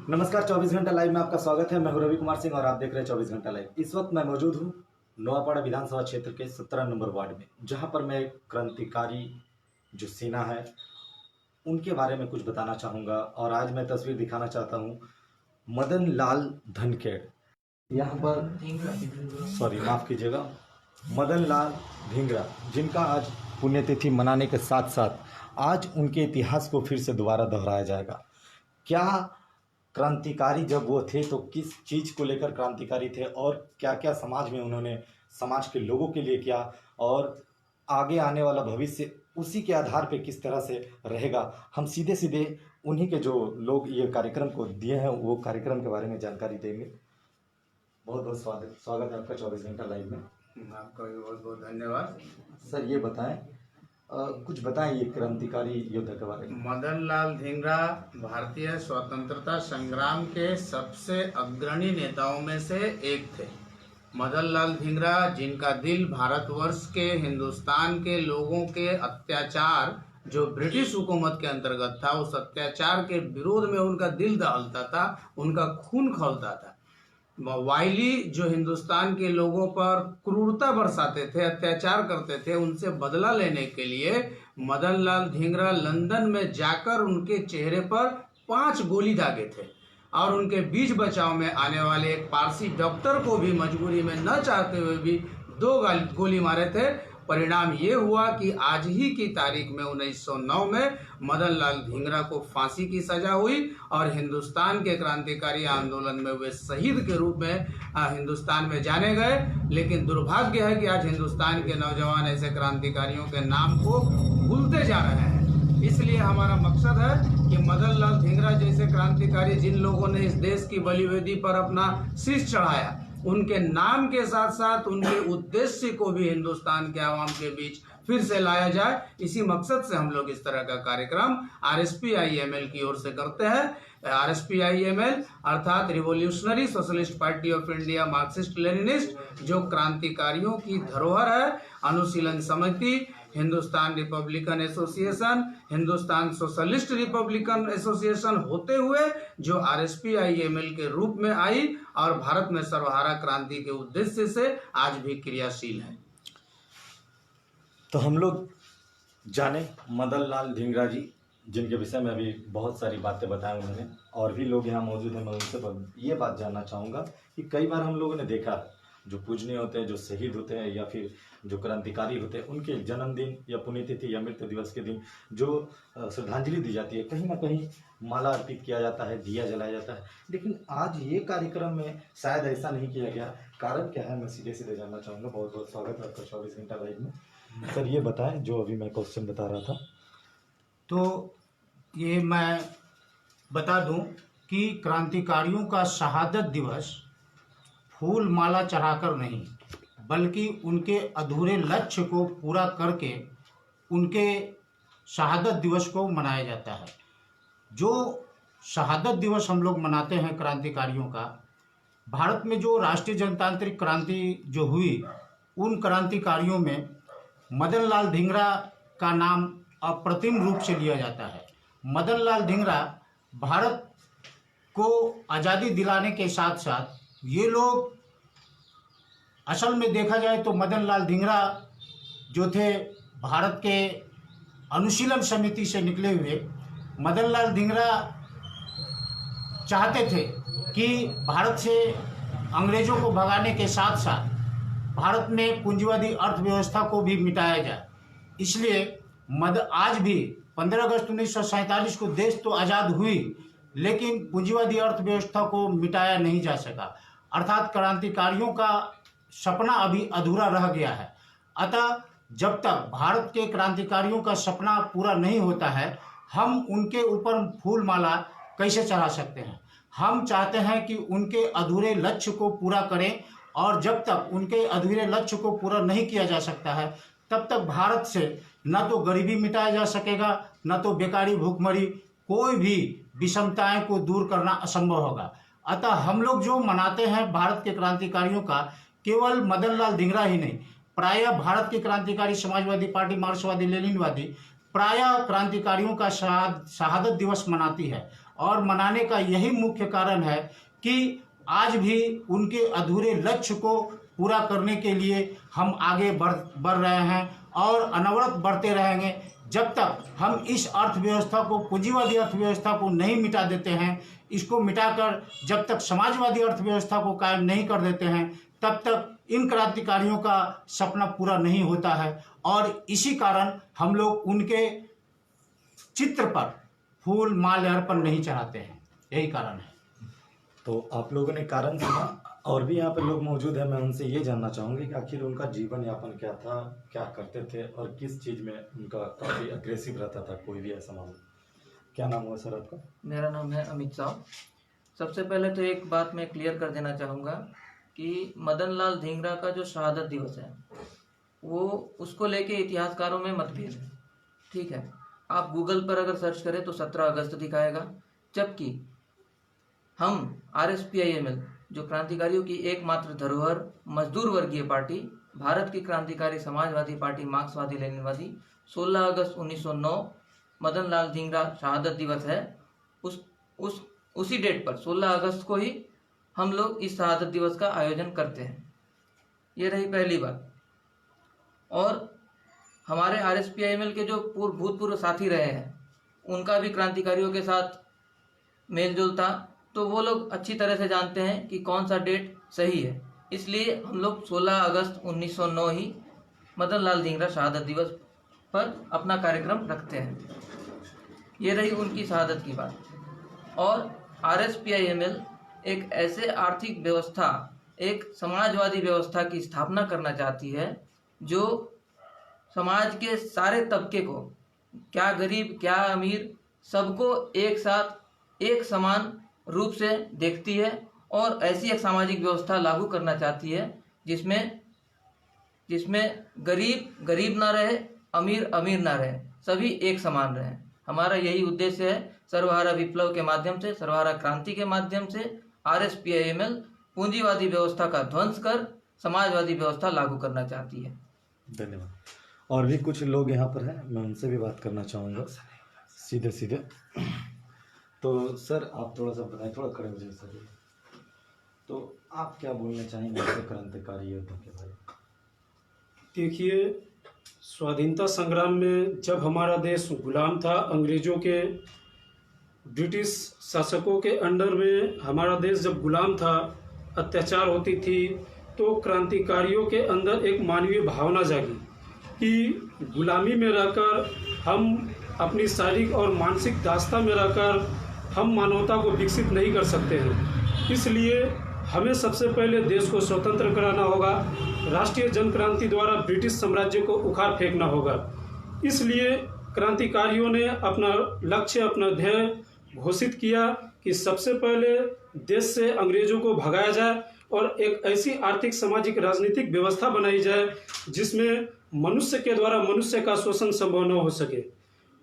नमस्कार, 24 घंटा लाइव में आपका स्वागत है। मैं हूं रवि कुमार सिंह और आप देख रहे हैं 24 घंटा लाइव। इस वक्त मैं मौजूद हूं नोआपाड़ा विधानसभा क्षेत्र के 17 नंबर वार्ड में, जहां पर मैं एक क्रांतिकारी जो सेना है उनके बारे में कुछ बताना चाहूँगा। और आज मैं तस्वीर दिखाना चाहता हूँ मदन लाल धनखेड़। यहाँ पर माफ़ कीजिएगा, मदन लाल धिंगरा, जिनका आज पुण्यतिथि मनाने के साथ साथ आज उनके इतिहास को फिर से दोबारा दोहराया जाएगा। क्या क्रांतिकारी जब वो थे तो किस चीज़ को लेकर क्रांतिकारी थे और क्या क्या समाज में उन्होंने समाज के लोगों के लिए किया, और आगे आने वाला भविष्य उसी के आधार पे किस तरह से रहेगा, हम सीधे सीधे उन्हीं के जो लोग ये कार्यक्रम को दिए हैं वो कार्यक्रम के बारे में जानकारी देंगे। बहुत बहुत स्वागत है आपका 24 घंटा लाइव में। आपका भी बहुत बहुत धन्यवाद। सर ये बताएं, कुछ बताएं ये क्रांतिकारी योद्धा के बारे में। मदन लाल धिंगरा भारतीय स्वतंत्रता संग्राम के सबसे अग्रणी नेताओं में से एक थे। मदन लाल धिंगरा, जिनका दिल भारतवर्ष के, हिंदुस्तान के लोगों के अत्याचार जो ब्रिटिश हुकूमत के अंतर्गत था, उस अत्याचार के विरोध में उनका दिल दहलता था, उनका खून खौलता था। वायली जो हिंदुस्तान के लोगों पर क्रूरता बरसाते थे, अत्याचार करते थे, उनसे बदला लेने के लिए मदन लाल धिंगरा लंदन में जाकर उनके चेहरे पर 5 गोली दागे थे और उनके बीच बचाव में आने वाले एक पारसी डॉक्टर को भी मजबूरी में न चाहते हुए भी 2 गोली मारे थे। परिणाम ये हुआ कि आज ही की तारीख में 1909 में मदन लाल धिंगरा को फांसी की सजा हुई और हिंदुस्तान के क्रांतिकारी आंदोलन में वे शहीद के रूप में हिंदुस्तान में जाने गए। लेकिन दुर्भाग्य है कि आज हिंदुस्तान के नौजवान ऐसे क्रांतिकारियों के नाम को भूलते जा रहे हैं। इसलिए हमारा मकसद है कि मदन लाल धिंगरा जैसे क्रांतिकारी, जिन लोगों ने इस देश की बलिवेदी पर अपना शीश चढ़ाया, उनके नाम के साथ साथ उनके उद्देश्य को भी हिंदुस्तान के आवाम के बीच फिर से लाया जाए। इसी मकसद से हम लोग इस तरह का कार्यक्रम RSPIML की ओर से करते हैं। RSPIML अर्थात revolutionary socialist party of India Marxist Leninist, जो क्रांतिकारियों की धरोहर है। अनुशीलन समिति, Hindustan Republican association, Hindustan socialist Republican association होते हुए जो RSPIML के रूप में आई और भारत में सर्वहारा क्रांति के उद्देश्य से आज भी क्रियाशील है। तो हम लोग जाने मदन लाल धिंगरा जी, जिनके विषय में अभी बहुत सारी बातें बताएं उन्होंने, और भी लोग यहाँ मौजूद हैं। मैं उनसे ये बात जानना चाहूँगा कि कई बार हम लोगों ने देखा जो पूजनीय होते हैं, जो शहीद होते हैं या फिर जो क्रांतिकारी होते हैं, उनके जन्मदिन या पुण्यतिथि या मृत्यु दिवस के दिन जो श्रद्धांजलि दी जाती है, कहीं ना कहीं माला अर्पित किया जाता है, दिया जलाया जाता है। लेकिन आज ये कार्यक्रम में शायद ऐसा नहीं किया गया। कारण क्या है, मैं सीधे सीधे जानना चाहूँगा। बहुत बहुत स्वागत है आपका 24 घंटा लाइव में। सर ये बताएं, जो अभी मैं क्वेश्चन बता रहा था, तो ये मैं बता दूं कि क्रांतिकारियों का शहादत दिवस फूल माला चढ़ाकर नहीं, बल्कि उनके अधूरे लक्ष्य को पूरा करके उनके शहादत दिवस को मनाया जाता है। जो शहादत दिवस हम लोग मनाते हैं क्रांतिकारियों का, भारत में जो राष्ट्रीय जनतांत्रिक क्रांति जो हुई, उन क्रांतिकारियों में मदन लाल धिंगरा का नाम अप्रतिम रूप से लिया जाता है। मदन लाल धिंगरा भारत को आज़ादी दिलाने के साथ साथ, ये लोग असल में देखा जाए तो मदन लाल धिंगरा जो थे भारत के अनुशीलन समिति से निकले हुए। मदन लाल धिंगरा चाहते थे कि भारत से अंग्रेज़ों को भगाने के साथ साथ भारत में पूंजीवादी अर्थव्यवस्था को भी मिटाया जाए। इसलिए आज भी 15 अगस्त 1947 को देश तो आज़ाद हुई, लेकिन पूंजीवादी अर्थव्यवस्था को मिटाया नहीं जा सका। अर्थात क्रांतिकारियों का सपना अभी अधूरा रह गया है। अतः जब तक भारत के क्रांतिकारियों का सपना पूरा नहीं होता है, हम उनके ऊपर फूल माला कैसे चढ़ा सकते हैं। हम चाहते हैं कि उनके अधूरे लक्ष्य को पूरा करें, और जब तक उनके अधूरे लक्ष्य को पूरा नहीं किया जा सकता है, तब तक भारत से न तो गरीबी मिटाया जा सकेगा, न तो बेकारी, भूखमरी, कोई भी विषमताएं को दूर करना असंभव होगा। अतः हम लोग जो मनाते हैं भारत के क्रांतिकारियों का, केवल मदन लाल धिंगरा ही नहीं, प्रायः भारत के क्रांतिकारी समाजवादी पार्टी, मार्क्सवादी, लेनिनवादी प्रायः क्रांतिकारियों का शहादत दिवस मनाती है। और मनाने का यही मुख्य कारण है कि आज भी उनके अधूरे लक्ष्य को पूरा करने के लिए हम आगे बढ़ रहे हैं और अनवरत बढ़ते रहेंगे जब तक हम इस अर्थव्यवस्था को, पूंजीवादी अर्थव्यवस्था को नहीं मिटा देते हैं। इसको मिटाकर जब तक समाजवादी अर्थव्यवस्था को कायम नहीं कर देते हैं, तब तक इन क्रांतिकारियों का सपना पूरा नहीं होता है। और इसी कारण हम लोग उनके चित्र पर फूल माल्यार्पण नहीं चढ़ाते हैं, यही कारण है। तो आप लोगों ने कारण सुना, और भी यहाँ पर लोग मौजूद हैं। मैं उनसे ये जानना चाहूँगी कि आखिर उनका जीवन यापन क्या था, क्या करते थे और किस चीज़ में उनका काफ़ी अग्रेसिव रहता था, कोई भी ऐसा मामला। क्या नाम हुआ सर आपका? मेरा नाम है अमित साव। सबसे पहले तो एक बात मैं क्लियर कर देना चाहूँगा कि मदन लाल धिंगरा का जो शहादत दिवस है वो उसको लेके इतिहासकारों में मतभेद है। ठीक है, आप गूगल पर अगर सर्च करें तो 17 अगस्त दिखाएगा, जबकि हम RSPIML जो क्रांतिकारियों की एकमात्र धरोहर मजदूर वर्गीय पार्टी, भारत की क्रांतिकारी समाजवादी पार्टी मार्क्सवादी लेनिनवादी, 16 अगस्त 1909 मदन लाल धिंगरा शहादत दिवस है। उसी डेट पर 16 अगस्त को ही हम लोग इस शहादत दिवस का आयोजन करते हैं। ये रही पहली बात। और हमारे RSPIML के जो भूतपूर्व साथी रहे हैं उनका भी क्रांतिकारियों के साथ मेल जोल था, तो वो लोग अच्छी तरह से जानते हैं कि कौन सा डेट सही है। इसलिए हम लोग 16 अगस्त 1909 ही मदन लाल धिंगरा शहादत दिवस पर अपना कार्यक्रम रखते हैं। ये रही उनकी शहादत की बात। और RSPIML एक ऐसे आर्थिक व्यवस्था, एक समाजवादी व्यवस्था की स्थापना करना चाहती है जो समाज के सारे तबके को, क्या गरीब क्या अमीर, सबको एक साथ एक समान रूप से देखती है और ऐसी एक सामाजिक व्यवस्था लागू करना चाहती है जिसमें गरीब गरीब ना रहे, अमीर अमीर ना रहे, सभी एक समान रहे। हमारा यही उद्देश्य है। सर्वहारा विप्लव के माध्यम से, सर्वहारा क्रांति के माध्यम से RSPIML पूंजीवादी व्यवस्था का ध्वंस कर समाजवादी व्यवस्था लागू करना चाहती है। धन्यवाद। और भी कुछ लोग यहाँ पर हैं, मैं उनसे भी बात करना चाहूँगा सीधे। तो सर आप थोड़ा सा बताएं, थोड़ा खड़े हो जाए सर। तो आप क्या बोलना चाहेंगे ऐसे क्रांतिकारी योद्धा के बारे में? देखिए, स्वाधीनता संग्राम में जब हमारा देश गुलाम था, अंग्रेजों के, ब्रिटिश शासकों के अंडर में हमारा देश जब गुलाम था, अत्याचार होती थी, तो क्रांतिकारियों के अंदर एक मानवीय भावना जागी कि गुलामी में रहकर हम अपनी शारीरिक और मानसिक दास्ता में रहकर हम मानवता को विकसित नहीं कर सकते हैं। इसलिए हमें सबसे पहले देश को स्वतंत्र कराना होगा, राष्ट्रीय जन क्रांति द्वारा ब्रिटिश साम्राज्य को उखाड़ फेंकना होगा। इसलिए क्रांतिकारियों ने अपना लक्ष्य, अपना ध्येय घोषित किया कि सबसे पहले देश से अंग्रेजों को भगाया जाए और एक ऐसी आर्थिक, सामाजिक, राजनीतिक व्यवस्था बनाई जाए जिसमें मनुष्य के द्वारा मनुष्य का शोषण संभव न हो सके।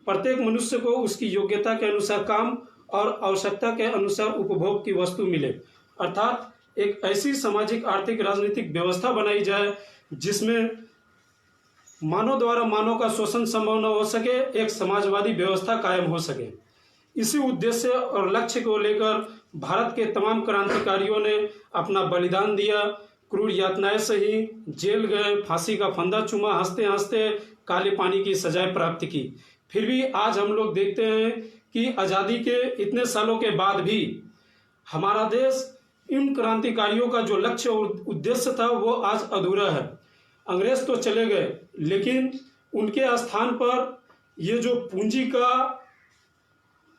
प्रत्येक मनुष्य को उसकी योग्यता के अनुसार काम और आवश्यकता के अनुसार उपभोग की वस्तु मिले, अर्थात एक ऐसी सामाजिक, आर्थिक, राजनीतिक व्यवस्था बनाई जाए जिसमें मानव द्वारा मानव का शोषण संभव न हो सके, एक समाजवादी व्यवस्था कायम हो सके। इसी उद्देश्य और लक्ष्य को लेकर भारत के तमाम क्रांतिकारियों ने अपना बलिदान दिया, क्रूर यातनाएं सही, जेल गए, फांसी का फंदा चूमा, हंसते हंसते काले पानी की सजाएं प्राप्त की। फिर भी आज हम लोग देखते हैं कि आज़ादी के इतने सालों के बाद भी हमारा देश इन क्रांतिकारियों का जो लक्ष्य और उद्देश्य था वो आज अधूरा है। अंग्रेज तो चले गए, लेकिन उनके स्थान पर ये जो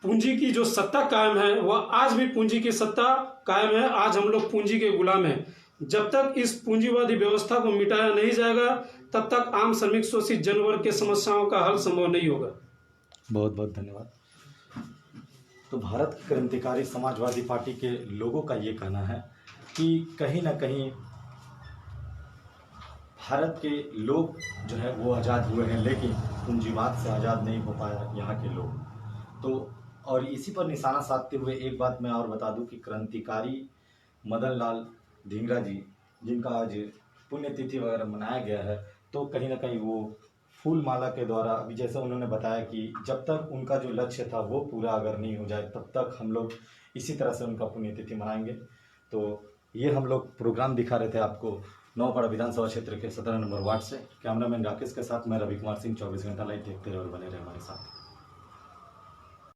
पूंजी की जो सत्ता कायम है वह आज भी पूंजी की सत्ता कायम है। आज हम लोग पूंजी के गुलाम हैं। जब तक इस पूंजीवादी व्यवस्था को मिटाया नहीं जाएगा तब तक आम श्रमिक, शोषित जनवर्ग के समस्याओं का हल संभव नहीं होगा। बहुत बहुत धन्यवाद। तो भारत की क्रांतिकारी समाजवादी पार्टी के लोगों का ये कहना है कि कहीं ना कहीं भारत के लोग जो है वो आज़ाद हुए हैं, लेकिन पूंजीवाद से आज़ाद नहीं हो पाया यहाँ के लोग। तो और इसी पर निशाना साधते हुए एक बात मैं और बता दूं कि क्रांतिकारी मदन लाल धिंगरा जी, जिनका आज पुण्यतिथि वगैरह मनाया गया है, तो कहीं ना कहीं वो फूल माला के द्वारा, अभी जैसे उन्होंने बताया कि जब तक उनका जो लक्ष्य था वो पूरा अगर नहीं हो जाए तब तक हम लोग इसी तरह से उनका पुण्यतिथि मनाएंगे। तो ये हम लोग प्रोग्राम दिखा रहे थे आपको नौपाड़ा विधानसभा क्षेत्र के 17 नंबर वार्ड से। कैमरामैन राकेश के साथ मैं रवि कुमार सिंह। 24 घंटा लाइव देखते रहे और बने रहे हमारे साथ।